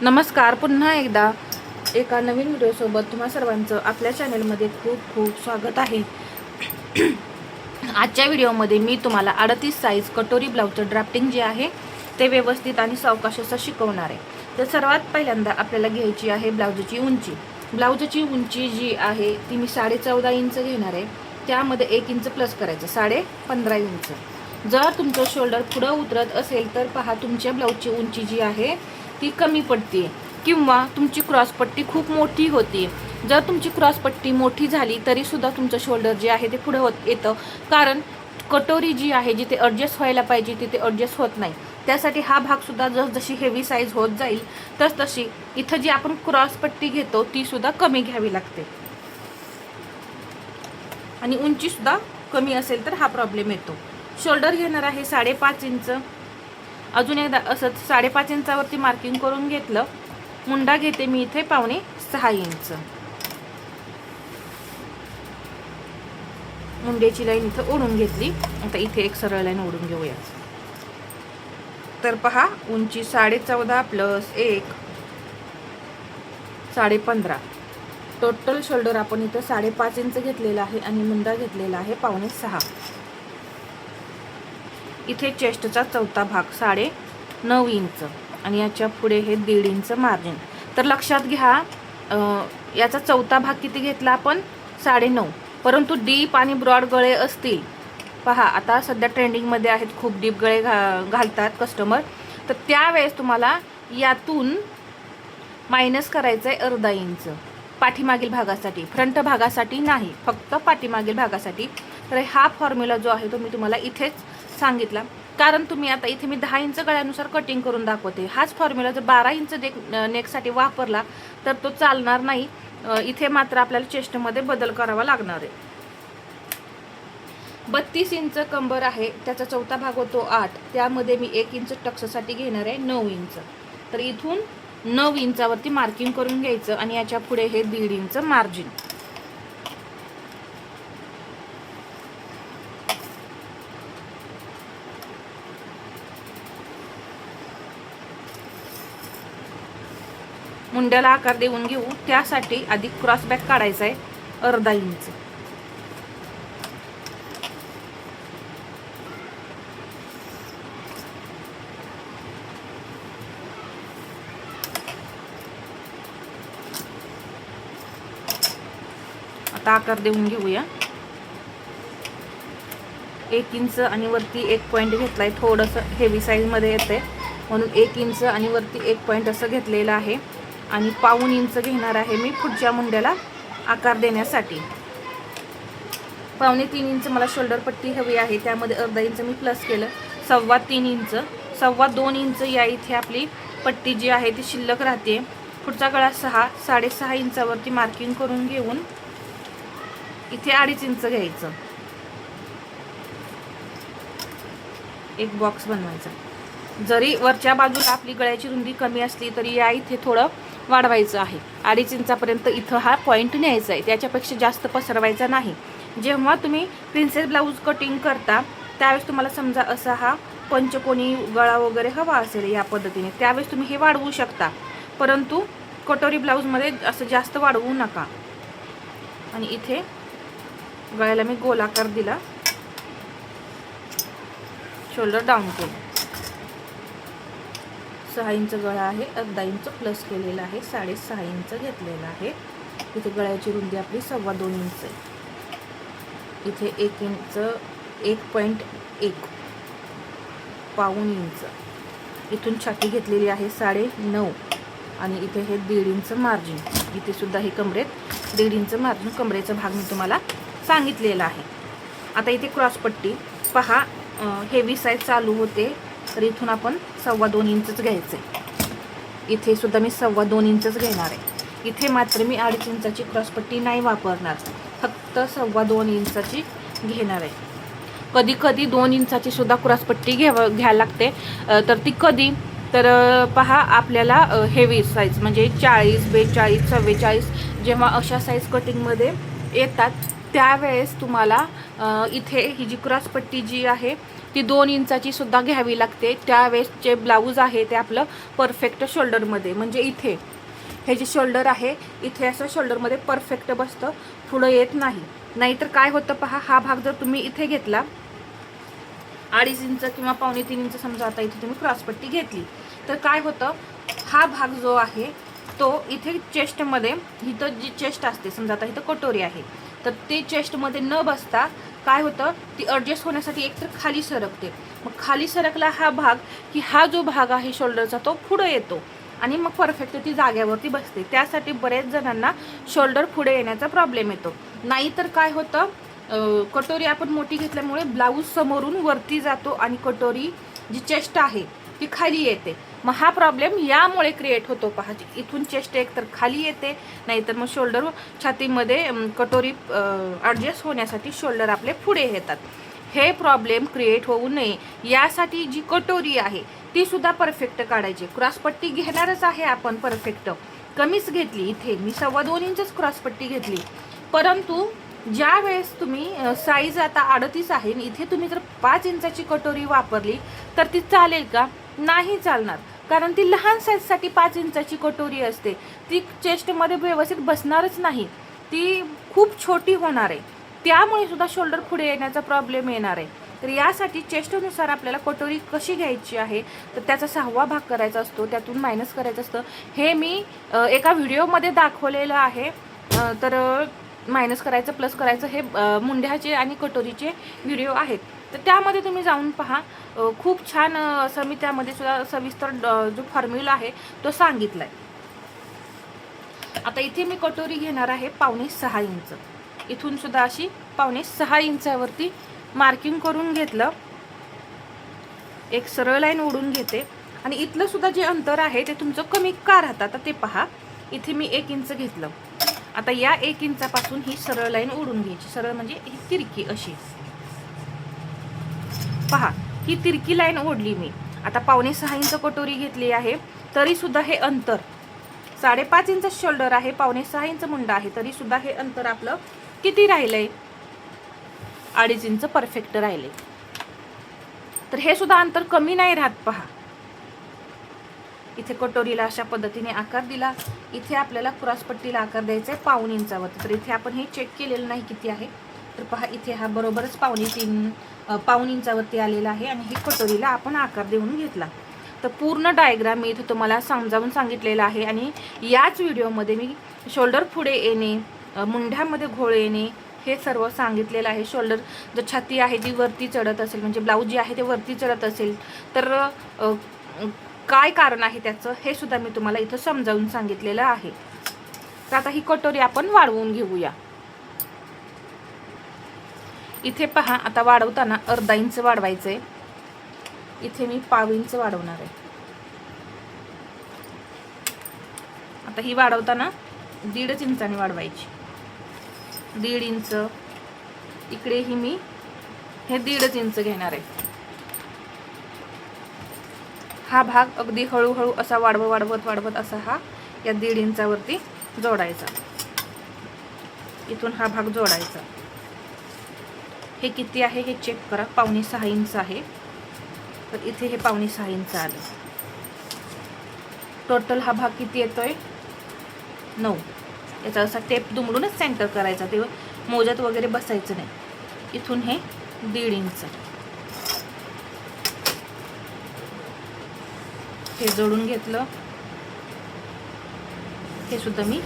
नमस्कार, पुन्हा एकदा एका नवीन व्हिडिओसोबत तुम्हा सर्वांचं आपल्या चॅनलमध्ये खूप खूप स्वागत आहे. आजच्या व्हिडिओमध्ये मी तुम्हाला 38 साईज कटोरी ब्लाऊजचं ड्राफ्टिंग जे आहे ते व्यवस्थित आणि सावकाश असं शिकवणार आहे. तर सर्वात पहिल्यांदा आपल्याला घ्यायची आहे ब्लाऊजची उंची. ब्लाऊजची उंची जी आहे ती मी 14.5 इंच घेणार आहे. त्यामध्ये 1 इंच प्लस करायचं, 15.5 इंच. जर तुमचं शोल्डर पुढं उतरत असेल तर पहा, तुमच्या ब्लाऊजची उंची जी आहे ती कमी पडते किंवा तुमची क्रॉसपट्टी खूप मोठी होती. जर तुमची क्रॉसपट्टी मोठी झाली तरी सुद्धा तुमचं शोल्डर जे आहे ते पुढे होत येतं, कारण कटोरी जी आहे जिथे ॲडजस्ट व्हायला पाहिजे तिथे ॲडजस्ट होत नाही. त्यासाठी हा भाग सुद्धा जसजशी हेवी साईज होत जाईल तसतशी इथं जी आपण क्रॉसपट्टी घेतो ती सुद्धा कमी घ्यावी लागते. आणि उंची सुद्धा कमी असेल तर हा प्रॉब्लेम येतो. शोल्डर घेणार आहे 5.5 इंच. अजून एकदा असंच 5.5 इंचावरती मार्किंग करून घेतलं. मुंडा घेते मी इथे 5.25 इंच. मुंड्याची लाईन इथं ओढून घेतली. आता इथे एक सरळ लाईन ओढून घेऊया. तर पहा, उंची 14.5 प्लस 1 15.5. टोटल शोल्डर आपण इथं 5.5 इंच घेतलेला आहे आणि मुंडा घेतलेला आहे 5.25. इथे चेस्टचा चौथा भाग 9.5 इंच आणि याच्या पुढे हे 1.5 इंच मार्जिन. तर लक्षात घ्या, याचा चौथा भाग किती घेतला आपण? 9.5. परंतु डीप आणि ब्रॉड गळे असतील, पहा आता सध्या ट्रेंडिंगमध्ये आहेत, खूप डीप गळे घालतात कस्टमर. तर त्यावेळेस तुम्हाला यातून मायनस करायचं आहे 1/2 इंच पाठीमागील भागासाठी, फ्रंट भागासाठी नाही, फक्त पाठीमागील भागासाठी. तर हा फॉर्म्युला जो आहे तो मी तुम्हाला इथेच सांगितला, कारण तुम्ही आता इथे मी 10 इंच गळ्यानुसार कटिंग करून दाखवते. हाच फॉर्म्युला जर 12 इंच नेकसाठी वापरला तर तो चालणार नाही. इथे मात्र आपल्याला चेस्टमध्ये बदल करावा लागणार आहे. 32 इंच कंबर आहे, त्याचा चौथा भाग होतो 8. त्यामध्ये मी 1 इंच टक्ससाठी घेणार आहे 9 इंच. तर इथून 9 इंचावरती मार्किंग करून घ्यायचं आणि याच्या पुढे हे 1.5 इंच मार्जिन. मुंड्याला आकार देऊन घेऊ. त्यासाठी आधी क्रॉस बॅक काढायचा आहे 1/2 इंच. आता आकार देऊन घेऊया. 1 इंच आणि वरती 1 पॉईंट घेतलाय. थोडंसं हेवी साईजमध्ये येते म्हणून 1 इंच आणि वरती 1 पॉईंट असं घेतलेलं आहे. आणि 1/4 इंच घेणार आहे मी पुढच्या मुंड्याला आकार देण्यासाठी. 2.25 इंच मला शोल्डर पट्टी हवी आहे, त्यामध्ये 1/2 इंच मी प्लस केलं. 3.25 इंच, 2.25 इंच या इथे आपली पट्टी जी आहे ती शिल्लक राहते. पुढचा गळा 6.5 इंचावरती मार्किंग करून घेऊन इथे 2.5 इंच घ्यायचं. एक बॉक्स बनवायचा. जरी वरच्या बाजूला आपली गळ्याची रुंदी कमी असली तरी या इथे थोडं वाढवायचं आहे. 2.5 इंचापर्यंत इथं हा पॉईंट न्यायचा आहे, त्याच्यापेक्षा जास्त पसरवायचा नाही. जेव्हा तुम्ही प्रिन्सेस ब्लाऊज कटिंग करता त्यावेळेस तुम्हाला समजा असा हा पंचकोनी गळा वगैरे हवा असेल या पद्धतीने, त्यावेळेस तुम्ही हे वाढवू शकता. परंतु कटोरी ब्लाऊजमध्ये असं जास्त वाढवू नका. आणि इथे गळ्याला मी गोल आकार दिला, शोल्डर डाऊन केलं. 6 इंच गळा आहे, 1/2 इंच प्लस केलेला आहे, 6.5 इंच घेतलेला आहे. इथे गळ्याची रुंदी आपली 2.25 इंच आहे. इथे 1 इंच 1.1 1/4 इंच. इथून छाती घेतलेली आहे 9.5 आणि इथे हे 1.5 इंच मार्जिन. इथे सुद्धा हे कमरेत 1.5 इंच मार्जिन, कमरेचा भाग मी तुम्हाला सांगितलेला आहे. आता इथे क्रॉसपट्टी पहा, हेवी साईज चालू होते तर इथून आपण 2.25 इंचच घ्यायचं आहे. इथे सुद्धा मी 2.25 इंचच घेणार आहे. इथे मात्र मी 2.5 इंचाची क्रॉसपट्टी नाही वापरणार, फक्त 2.25 इंचाची घेणार आहे. कधी कधी 2 इंचाची सुद्धा क्रॉसपट्टी घ्यायला लागते. तर ती कधी तर पहा, आपल्याला हेवी साईज म्हणजे 40, 42, 44 जेव्हा अशा साईज कटिंगमध्ये येतात त्यावेळेस तुम्हाला इथे ही जी क्रॉसपट्टी जी आहे ती 2 इंचाची सुद्धा घ्यावी लागते. त्यावेळेस जे ब्लाऊज आहे ते आपलं परफेक्ट शोल्डरमध्ये, म्हणजे इथे हे जे शोल्डर आहे इथे असं शोल्डरमध्ये परफेक्ट बसतं, पुढं येत नाही. नाहीतर काय होतं पहा, हा भाग जर तुम्ही इथे घेतला 2.5 इंच किंवा 2.25 इंच, समजा आता इथे तुम्ही क्रॉसपट्टी घेतली, तर काय होतं, हा भाग जो आहे तो इथे चेस्टमध्ये, इथं जी चेस्ट असते, समजा आता इथं कटोरी आहे, तर ते चेस्टमध्ये न बसता काय होतं, ती ॲडजस्ट होण्यासाठी एकतर खाली सरकते. मग खाली सरकला हा भाग की हा जो भाग आहे शोल्डरचा तो पुढं येतो आणि मग परफेक्ट ती जाग्यावरती बसते. त्यासाठी बरेच जणांना शोल्डर पुढे येण्याचा प्रॉब्लेम येतो. नाहीतर काय होतं, कटोरी आपण मोठी घेतल्यामुळे ब्लाऊज समोरून वरती जातो आणि कटोरी जी चेस्ट आहे ती खाली येते. मग हा प्रॉब्लेम यामुळे क्रिएट होतो पहा. इथून चेस्ट एक तर खाली येते, नाहीतर मग शोल्डर छातीमध्ये कटोरी ॲडजस्ट होण्यासाठी शोल्डर आपले पुढे येतात. हे प्रॉब्लेम क्रिएट होऊ नये यासाठी जी कटोरी आहे ती सुद्धा परफेक्ट काढायची. क्रॉसपट्टी घेणारच आहे आपण परफेक्ट, कमीच घेतली, इथे मी 2.25 इंचच क्रॉसपट्टी घेतली. परंतु ज्या वेळेस तुम्ही साईज आता 38 आहे, इथे तुम्ही जर 5 इंचाची कटोरी वापरली तर ती चालेल का? नाही चालणार, कारण ती लहान साईजसाठी 5 इंचाची कटोरी असते, ती चेस्टमध्ये व्यवस्थित बसणारच नाही, ती खूप छोटी होणार आहे. त्यामुळे सुद्धा शोल्डर पुढे येण्याचा प्रॉब्लेम येणार आहे. तर यासाठी चेस्टनुसार आपल्याला कटोरी कशी घ्यायची आहे, तर त्याचा 6वा भाग करायचा असतो, त्यातून मायनस करायचं असतं. हे मी एका व्हिडिओमध्ये दाखवलेलं आहे. तर मायनस करायचं प्लस करायचं हे मुंड्याचे आणि कटोरीचे व्हिडिओ आहेत, तर त्यामध्ये तुम्ही जाऊन पहा. खूप छान असं मी त्यामध्ये सुद्धा सविस्तर जो फॉर्म्युला आहे तो सांगितला आहे. आता इथे मी कटोरी घेणार आहे 5.25 इंच. इथून सुद्धा अशी 5.25 इंचावरती मार्किंग करून घेतलं. एक सरळ लाईन ओढून घेते आणि इथलं सुद्धा जे अंतर आहे ते तुमचं कमी का राहतं तर ते पहा. इथे मी 1 इंच घेतलं. आता या 1 इंचापासून ही सरळ लाईन ओढून घ्यायची. सरळ म्हणजे ही तिरकी अशी पहा, ही तिरकी लाईन ओढली मी. आता 5.25 इंच कटोरी घेतली आहे, तरी सुद्धा हे अंतर 5.5 इंच शोल्डर आहे, 5.25 इंच मुंडा आहे, तरी सुद्धा हे अंतर आपलं किती राहिलंय? 2.5 इंच परफेक्ट राहिले. तर हे सुद्धा अंतर कमी नाही राहत पहा. इथे कटोरीला अशा पद्धतीने आकार दिला. इथे आपल्याला क्रॉसपट्टीला आकार द्यायचा आहे 1.25 इंचावरती. तर इथे आपण हे चेक केलेलं नाही किती आहे, तर पहा इथे हा बरोबरच 1.25 इंचावरती आलेला आहे आणि हे कटोरीला आपण आकार देऊन घेतला. तर पूर्ण डायग्राम मी इथे तुम्हाला समजावून सांगितलेला आहे आणि याच व्हिडिओमध्ये मी शोल्डर पुढे येणे, मुंढ्यामध्ये घोळ येणे हे सर्व सांगितलेलं आहे. शोल्डर जर छाती आहे ती वरती चढत असेल, म्हणजे ब्लाऊज जे आहे ते वरती चढत असेल, तर काय कारण आहे त्याचं हे सुद्धा मी तुम्हाला इथं समजावून सांगितलेलं आहे. तर आता ही कटोरी आपण वाढवून घेऊया. इथे पहा, आता वाढवताना 1/2 इंच वाढवायचं आहे. इथे मी 1/2 इंच वाढवणार आहे. आता ही वाढवताना 1.5 इंचाने वाढवायची. 1.5 इंच. इकडेही मी हे 1.5 इंच घेणार आहे. हा भाग अगदी हळूहळू असा वाढवत असा हा या 1.5 इंचावरती जोडायचा. इथून हा भाग जोडायचा. हे किती आहे हे चेक करा. 5.25 इंच आहे, तर इथे हे 5.25 इंच आलं. टोटल हा भाग किती येतोय? 9. याचा असा टेप दुमडूनच सेंटर करायचा, ते मोजत वगैरे बसायचं नाही. इथून हे 1.5 इंच हे जोडून घेतलं. हे सुद्धा मी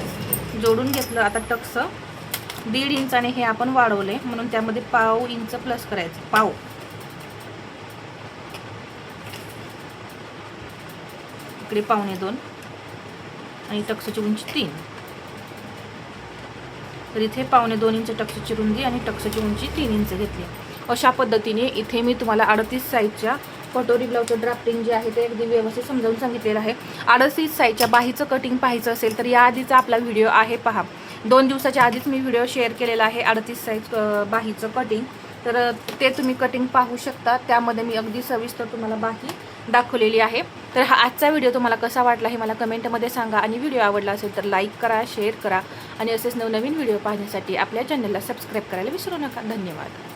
जोडून घेतलं. आता टक्स 1.5 इंचाने हे आपण वाढवले, म्हणून त्यामध्ये 1/2 इंच प्लस करायचं. 1/2. इकडे 1.25 आणि टक्सची उंची 3. तर इथे 1.25 इंच टक्सची रुंदी आणि टक्सची उंची 3 इंच घेतली. अशा पद्धतीने इथे मी तुम्हाला 38 साईजच्या कटोरी ब्लाऊजचं ड्राफ्टिंग जे आहे ते अगदी व्यवस्थित समजावून सांगितलेलं आहे. 38 साईजच्या बाहीचं कटिंग पाहायचं असेल तर याआधीचा आपला व्हिडिओ आहे पहा. 2 दिवसाच्या आधीच मी व्हिडिओ शेअर केलेला आहे 38 साईज बाहीचं कटिंग. तर ते तुम्ही कटिंग पाहू शकता. त्यामध्ये मी अगदी सविस्तर तुम्हाला बाकी दाखवलेली आहे. तर हा आजचा व्हिडिओ तुम्हाला कसा वाटला हे मला कमेंटमध्ये सांगा आणि व्हिडिओ आवडला असेल तर लाईक करा, शेअर करा आणि असेच नवनवीन व्हिडिओ पाहण्यासाठी आपल्या चॅनलला सबस्क्राईब करायला विसरू नका. धन्यवाद.